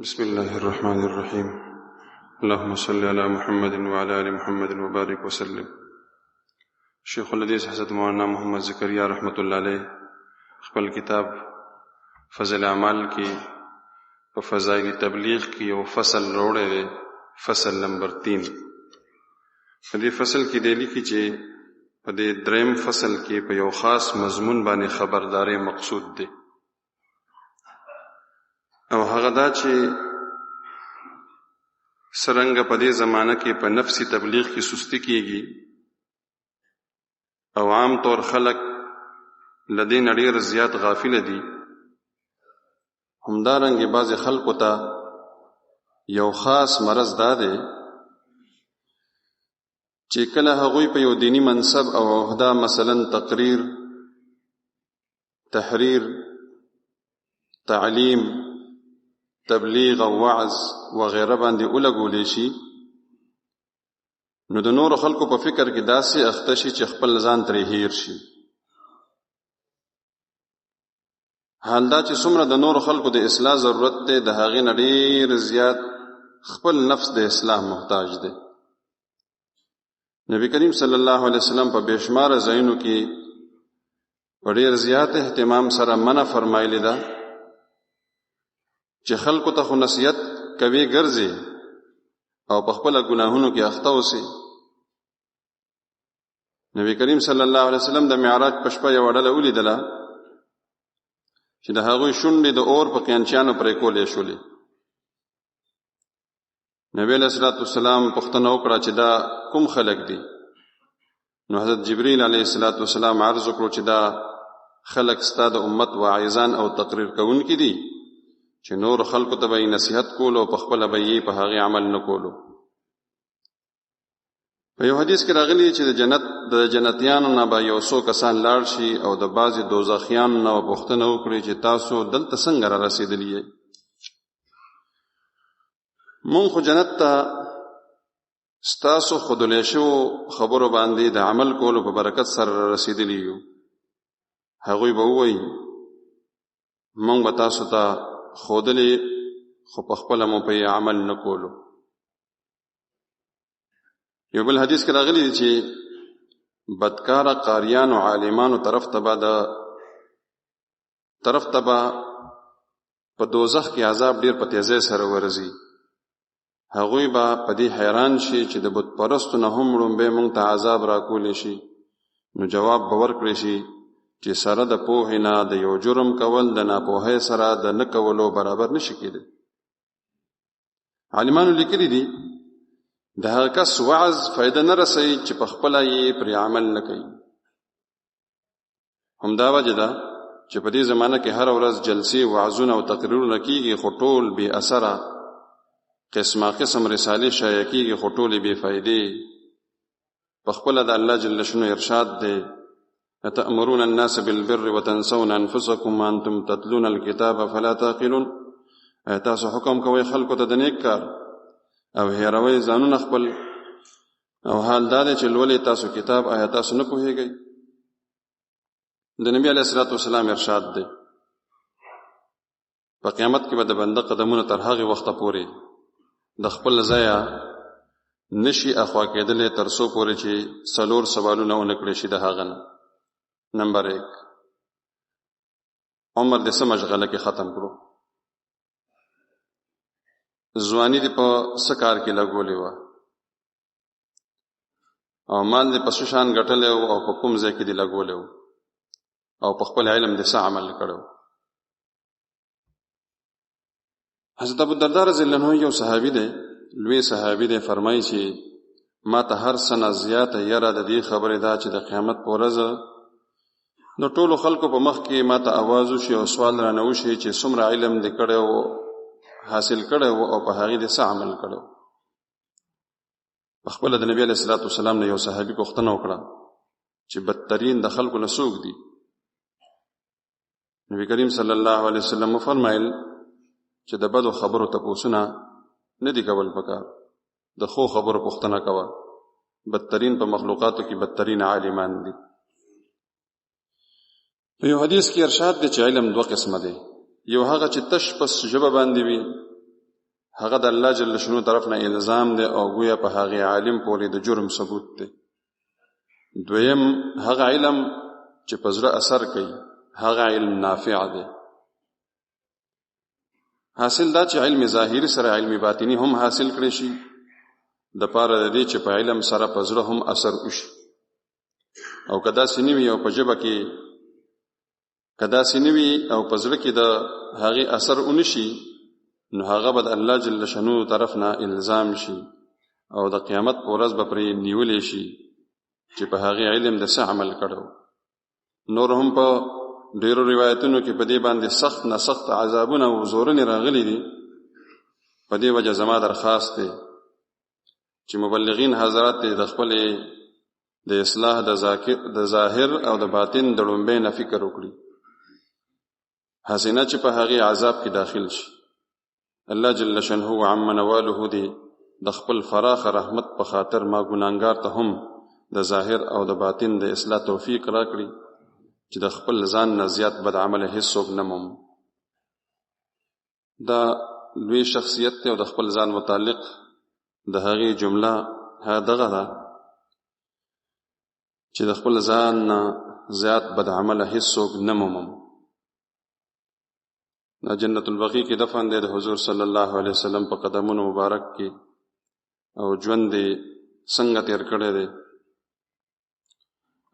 بسم الله الرحمن الرحيم. اللهم صل على محمد وعلى آل محمد وبارك وسلم. شیخ الحدیث حضرت مولانا محمد زکریا رحمت الله علیه خپل کتاب فضل اعمال کې په فضائل تبلیغ کې یو فصل راوړی دی، فصل نمبر 3. په دې فصل کې دی لیکي چې په دې دریم فصل کې په یو خاص مضمون باندې خبرداري مقصود دی، او هغه دا چې څرنګه په دې زمانه کې په نفسي تبلیغ کې سستی کیږي او عام طور خلق لدې نه ډېر زیات غافل دي، همدارنګه بعض خلکو ته یو خاص مرض دا دی چې کله هغوی په یو دینی منصب او عہده مثلا تقریر، تحریر، تعلیم، تبلیغ او وعظ وغیره باندې ولګولې شي، نو د نورو خلکو په فکر کې داسې اخته شي چې خپل ځان ترې هیر شي. حال دا چې څومره د نورو خلکو د اصلاح ضرورت دی، د هغې نه ډېر زیات خپل نفس د اصلاح محتاج دی. نبی کریم صلی الله علیه وسلم په بېشماره ځایونو کې په ډېر زیات اهتمام سره منع فرمایلې ده چې خلکو ته خو نصیحت کوي ګرځي او په خپل ګناهونو کې اخته اوسي. نبی کریم صلی الله علیه وسلم د معراج په شپه یوه ډله ولیدله چې د هغوی شونډې د اور په قینچیانو پرې کولې شولې. نبی علیه الصلاة والسلام پوښتنه وکړه چې دا کوم خلک دي؟ نو حضرت جبریل علیه الصلاة والسلام عرض وکړو چې دا خلک ستا د امت واعظان او تقریر کوونکي دي چې نور خلکو ته به یې نصیحت کولو او په خپله به یې په هغې عمل نه کولو. په یو حدیث کې راغلي چې د جنتیانو نه به یو څو کسان لاړ شي او د بعضې دوزخیانو نه به پوښتنه وکړي چې تاسو دلته څنګه را رسېدلي یئ؟ مونږ خو جنت ته ستاسو ښودلی شوو خبرو باندې د عمل کولو په برکت سره را رسېدلي یو. هغوی به ووایي مونږ به تاسو ته خودلی خو په خپله مو په عمل نه کولو. یو بل حدیث کې راغلی دی چې بدکاره قاریانو عالمانو طرف ته به په دوزخ کې عذاب ډیر په تیزۍ سره ورځي. هغوی به په دې حیران شي چې د بت پرستو نه هم لومبی موږ ته عذاب راکولی شي. نو جواب به ورکړی شي چې سره د پوهې نه د یو جرم کول د ناپوهۍ سره د نه کولو برابر نشي کېدی. عالمانو لیکلي دي د هغه کس وعظ فایده نه رسوي چې په خپله یې پرې عمل نه کوي. همدا وجه ده چې په دې زمانه کې هره ورځ جلسې، وعظونه او تقریرونه کېږي، خو ټول بې اثره. قسمه قسم رسالې شایع کېږي، خو ټولې بې فایدې. په خپله د الله جل شانه ارشاد دی: أتأمرون الناس بالبر وتنسون أنفسكم وأنتم تتلون الكتاب فلا تعقلون؟ تاسو حکم کوئ خلکو ته د نیک کار او هیروئ ځانونه خپل، او حال دا دی چې لولئ تاسو کتاب، آیا تاسو نه پوهیږئ؟ د نبی علیه الصلاة والسلام ارشاد دی په قیامت کې به د بنده قدمونه تر هغې وخته پورې د خپل ځایه نشي اخوا کېدلی تر څو پورې چې 4 سوالونه ونه کړی شي د هغه نه. نمبر 1، عمر دې څه مشغله کې ختم کړو؟ ځواني دې په څه کار کې لګولې وه؟ او مال دې په څه شان ګټلی و او په کوم ځای کې دې لګولی و؟ او په خپل علم دې څه عمل کړی و؟ حضرت ابوالدرداء رضی الله عنه یو صحابي دی، لوی صحابي دی، فرمایي چې ما ته هر څه نه زیاته یره د دې خبرې ده چې د قیامت په ورځ نو ټولو خلکو په مخ کې ما ته آواز وشي او سوال رانه وشي چې څومره علم دې کړی و، حاصل کړی و، او په هغې دې څه عمل کړی و. په خپله د نبي علیه الصلاة والسلام نه یو صحابي پوښتنه وکړه چې بدترین د خلکو نه څوک دي؟ نبی کریم صلی الله علیه وسلم وفرمایل چې د بدو خبرو تپوسونه نه دي کول پکار، د ښو خبرو پوښتنه کوه. بدترین په مخلوقاتو کې بدترین عالمان دي. په یو حدیث کې ارشاد دی چې علم 2 قسمه دی. یو هغه چې تش پس ژبه باندې وي، هغه د الله جل شانو طرف نه الزام دی او گویا په هغه عالم پورې د جرم ثبوت دی. دویم هغه علم چې په زړه اثر کوي، هغه علم نافع دی. حاصل دا چې علم ظاهری سره علم باطنی هم حاصل کړي شي د پاره د دې چې په علم سره په زړه هم اثر وشي. او کدا سنوي او په جبه کې کدا سنوي او په زړه کې د هغه اثر ونشي، نو هغه به د الله جل شانو طرف نه الزام شي او د قیامت پر ورځ به پرې نیولې شي چې په هغه علم د څه عمل کړو. نور هم په ډیرو روایتونو کې په دې باندې سخت نه سخت عذابونه او زورونه راغلي دي. په دې وجه زما درخواست دی چې مبلغین حضرات د خپل د اصلاح د ظاهر او د باطن د لومبې نه فکر وکړي، حسینه چې په هغه عذاب کې داخل شي. الله جل شانه عم نواله دی د خپل فراخ رحمت په خاطر ما ګناهګار ته هم د ظاهر او د باطن د اصلاح توفیق راکړي چې د خپل ځان نه زیات بد عمل هیڅ څوک نه موم. دا لوی شخصیت ته او د خپل ځان متعلق د هغې جمله دغه ده چې د خپل ځان نه زیات بد عمل هیڅ څوک نه مومم. دا جنت البقیع کې دفن دی د حضور صلی الله علیه وسلم په قدمونو مبارک کې، او ژوند دی څنګه تیر کړی دی،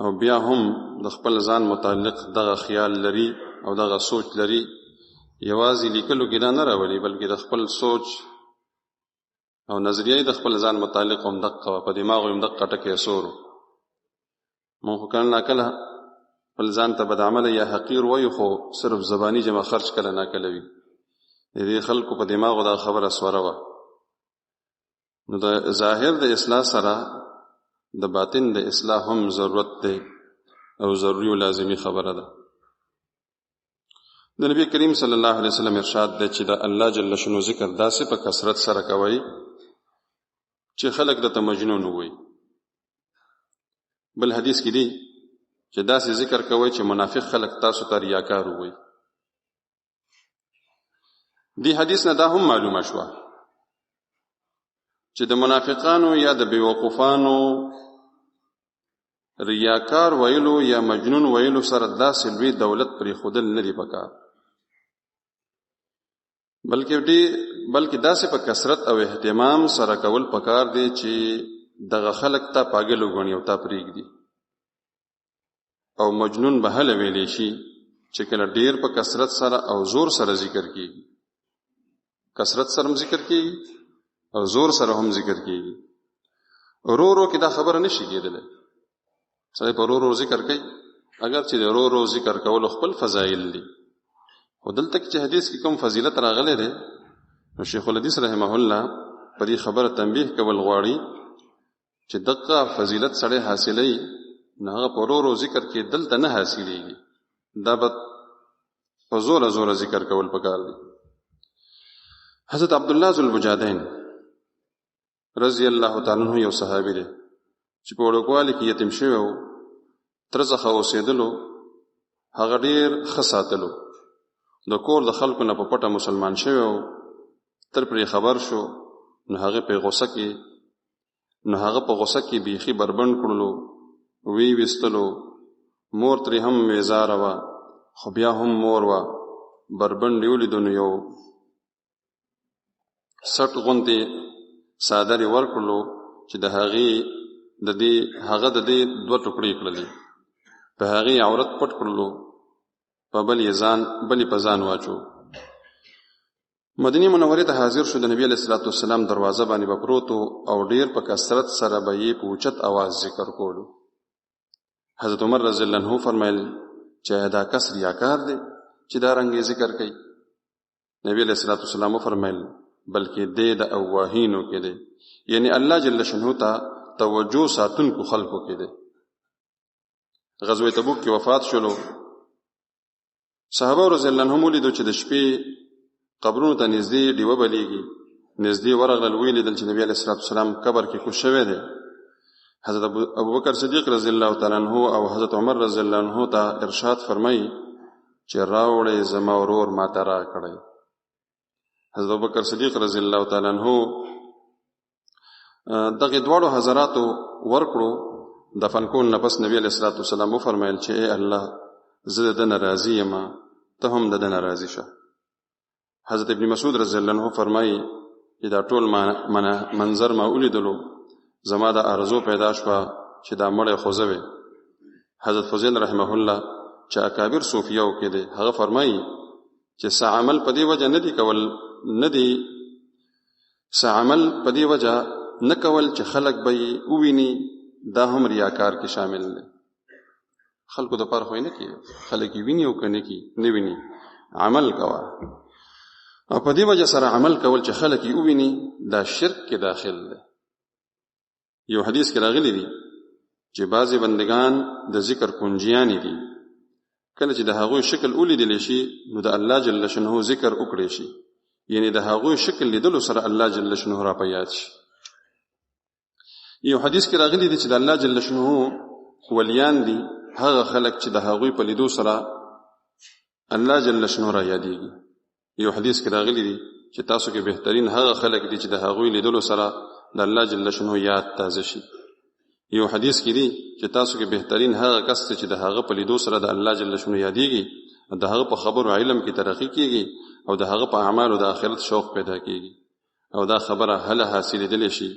او بیا هم د خپل ځان متعلق دغه خیال لري او دغه سوچ لري. یوازې لیکلو کې نه راولي، بلکې د خپل سوچ او نظریه د خپل ځان متعلق هم دقه په دماغ هم دقه ټکي سورو. مونږ کله کله خپل ځان ته بد عمل یا حقیر وایو، خو صرف زبانی جمع خرج کله نه کله وي. د دې خلکو په دماغو دا خبره سوره وه. نو د ظاهر د اصلاح سره د باطن د اصلاح هم ضرورت دی او ضروري او لازمی خبره ده. د نبی کریم صلی الله علیه وسلم ارشاد دی چې د الله جل شانو ذکر داسې په کثرت سره کوي چې خلک د مجنون وي. بل حدیث کې دی چې داسې ذکر کوي چې منافق خلک تاسو ته ریاکار وي. دی حدیث نه دا هم معلومه شوه چې د منافقانو یا د بیوقوفانو ریاکار ویلو یا مجنون ویلو سره داسې لوی دولت پرې خودل نه دی پکار، بلکې داسې په کثرت او اهتمام سره کول پکار دی چې دغه خلک ته پاگل وګڼي او تا پرېږدي. او مجنون به هله ویلی شي چې کله ډیر په کثرت سره او زور سره ذکر کیږي. کثرت سره هم ذکر کیږي او زور سره هم ذکر کیږي. رو رو کې دا خبره نشي کېدلی. سړی په رو رو ذکر کوي، اگر چې د رو رو ذکر کولو خپل فضایل دي، خو دلته چې حدیث کې کوم فضیلت راغلی دی، نو شیخ الحدیث رحمه الله په دې خبره تنبیه کول غواړي چې دغه فضیلت سړی حاصلوي نو هغه په رو رو ذکر کې دلته نه حاصلېږي. دا به په زوره زوره ذکر کول پکار دی. حضرت عبدالله ذوالبجادین رضی الله تعالی عنہ یو صحابي دی چې په وړوکوالي کې یتیم شوی و، تره څخه اوسېدلو، هغه ډېر ښه ساتلو، د کور د خلکو نه په پټه مسلمان شوی و. تر پرې خبر شو نو هغه په غوسه کې بیخي بربند کړلو، وی وستلو. مور ترې هم ویزاره وه، خو بیا هم مور وه. بربند یې ولیدو نو یو سټ غوندې څادر یې ورکړلو چې د هغه د دې دوه ټوکړې کړلې، په هغې عورت پټ کړلو، په بل یې په ځان واچو. مدینه منورې ته حاضر شو. د نبی علیه الصلاۃ والسلام دروازه باندې به پروت او ډیر په کثرت سره به یې په اوچت اواز ذکر کولو. حضرت عمر رضی الله عنه فرمایل چې دا کس ریاکار دی چې دا رنګ ذکر کوي. نبی علیه الصلاۃ والسلام فرمایل بلکې دې د اواهینو کې دی، یعنی الله جل شانه ته توجه ساتونکو خلقو کې دی. غزوه تبوک کې وفات شولو. صحابه رضی الله عنهم ولیدو چې د شپې قبرونو ته نږدې ډیوه بلیږي، نږدې ورغلل، ولیدل چې نبی علیه الصلاۃ والسلام قبر کې کوز شوی دی. حضرت ابوبکر صدیق رضی الله تعالی عنہ او حضرت عمر رضی الله عنہ ته ارشاد فرمایي چې راوړې زما ورور ما ته را کړی. حضرت ابوبکر صدیق رضی الله تعالی عنہ دغه دواړو حضراتو ورکړو دفن کول نه پس نبی علیہ الصلوۃ والسلام فرمایل چې اے الله زه د ناراضی یم ته هم د ناراضی شه. حضرت ابن مسعود رضی الله عنه فرمایي چې دا ټول منظر ما ولیدلو زما د ارزو پیدا شوه چې دا مړی خوځوي. حضرت فضیل رحمه الله چې اکابر صوفیاو کې دی هغه فرمایي چې سعمل په دې وجه ندي کول ندي سعمل په دې وجه نه کول چې خلق به وویني دا هم ریاکار کې شامل دی. خلقو د پاره خو نه کوي خلک ویني او کنه کی نه ویني عمل کوا او په دې وجه سره عمل کول چې خلک وویني دا شرک کې داخل دی. یو حدیث کې راغلی دی چې بعضی بندگان د ذکر کنجیان دي کله چې د هغوی شکل ولیدل شي نو د الله جل شانه ذکر وکړي شي یعنی د هغوی شکل لیدلو سره الله جل شانه را پیاد شي. یو حدیث کې راغلی دی چې د الله جل شانه ولیان دي هغه خلک چې د هغوی په لیدو سره الله جل شانه را یادېږي. یو حدیث کې راغلی دی چې تاسو کې بهترین هغه خلک دي چې د هغوی لیدلو سره د الله جل شانه یاد تازه شي. یو حدیث کې دی چې تاسو کې بهترین هغه کس چې د هغه په لیدو سره د الله جل شانه یادېږي د هغه په خبرو علم کې ترقی کیږي او د هغه په اعمالو د آخرت شوق پیدا کیږي او دا خبره هله حاصلېدلی شي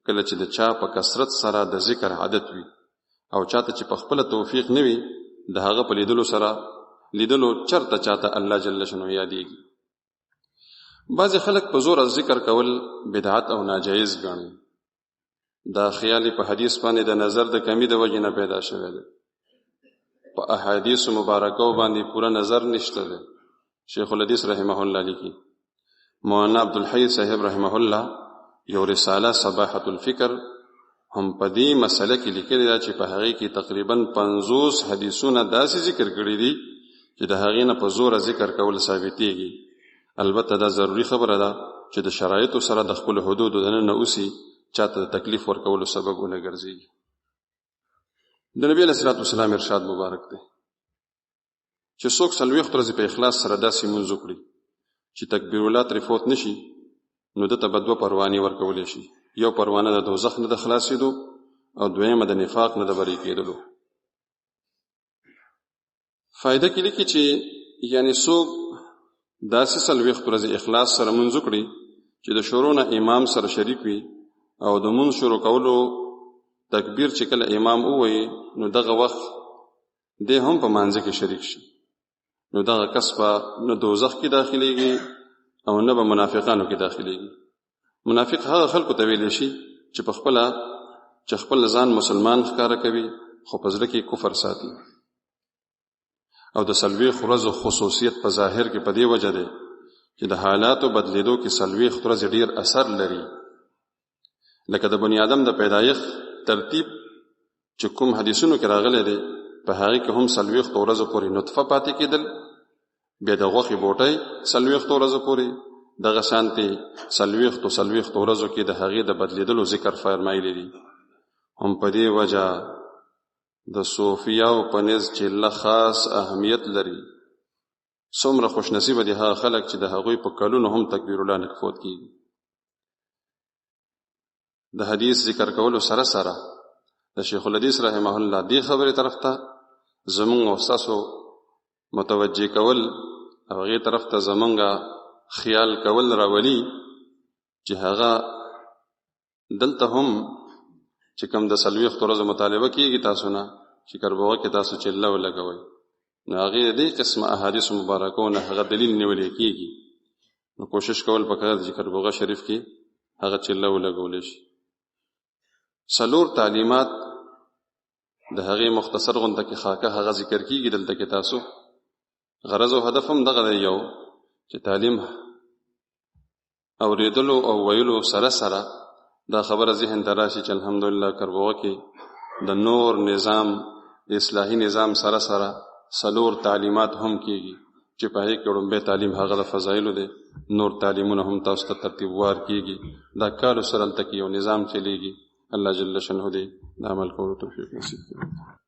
کله چې د چا په کثرت سره د ذکر عادت وي او چاته چې په خپل توفیق نه وي د هغه په لیدلو سره لیدلو چرته چاته الله جل شانه یادېږي. بعضې خلک په زور ذکر کول بدعت او ناجایز ګڼي. دا خیال په حدیث باندې د نظر د کمی د وجې نه پیدا شوی دی. په احادیث مبارکو باندې پوره نظر نشته دی. شیخ الحدیث رحمه الله لیکي مولانا عبدالحی صاحب رحمه الله یو رساله صباحة الفکر هم په دې مسله کې لیکلي ده چې په هغې کې تقریبا 50 حدیثونه داسې ذکر کړي دي چې د هغې نه په زوره ذکر کول ثابتېږي. البته دا ضروري خبره ده چې د شرایطو سره د خپلو حدودو دننه اوسي چاته د تکلیف ورکولو سبب ونه ګرځېږي. د نبي علیه الصلاة والسلام ارشاد مبارک دی چې څوک 40 ورځې په اخلاص سره داسې لمونځ وکړي چې تکبیر الله ترې فوت نه شي نو دته به 2 پروانې ورکولی شي. یو پروانه د دوزخ نه د خلاصېدو او دویمه د نفاق نه د برې کېدلو. فایده کې لیکي چې یعنی څوک داسې 40 ورځې اخلاص سره لمونځ وکړي چې د شروع نه امام سره شریک وي او د لمونځ شروع کولو تکبیر چې کله امام ووایي نو دغه وخت دی هم په مانځه کې شریک شي نو دغه کس به نه دوزخ کې داخليږي او نه به منافقانو کې داخليږي. منافق هغه خلکو ته ویلی شي چې په خپله چې خپل ځان مسلمان ښکاره کوي خو په زړه کې کفر ساتي او د 40 ورځو خصوصیت په ظاهر کې په دې وجه دی چې د حالاتو بدلیدو کې 40 ورځې ډیر اثر لري. لکه د بنی آدم د پیدایښت ترتیب چې کوم حدیثونو کې راغلی دی په هغې کې هم 40 ورځو پورې نطفه پاتې کېدل بیا د غوښې بوټی 40 ورځو پورې دغه شانتې 40 ورځو کې د هغې د بدلیدلو ذکر فرمایلی دي. هم په دې وجه د صوفیاو په نزد چې الله خاص اهمیت لري. څومره خوش نصیبه دي هغه خلک چې د هغوی په کلونو هم تکبیر الله نه فوت کېږي. د حدیث ذکر کولو سره سره د شیخ الحدیث رحمه الله دې خبرې طرف ته زمونږ او ستاسو متوجه کول او هغې طرف ته زمونږ خیال کول راولي چې هغه دلته هم چې کوم د 40 ورځو مطالبه کېږي تاسو نه چې کربوغه کې تاسو چله ولګوئ نو هغې دې قسمه احادیث مبارکو نه هغه دلیل نیولی کېږي نو کوشش کول پکار چې کربوغه شریف کې هغه چله ولګولی شي. 4 تعلیمات د هغې مختصر غونډه کې خاکه هغه ذکر کېږي دلته کې تاسو غرض او هدف هم دغه دی یو چې تعلیم اوریدلو او ویلو سره سره دا خبره ذهن ته راشي چې الحمدلله کربوغه کې د نور نظام د اصلاحي نظام سره سره 4 تعلیمات هم کېږي چې په هغې کې وړومبی تعلیم هغه د فضایلو دی نور تعلیمونه هم تاسو ته ترتیب وار کېږي. دا کارو سره هلته کې یو نظام چلیږي. الله جل شانه دې د عمل کولو توفیق نصیب کړي.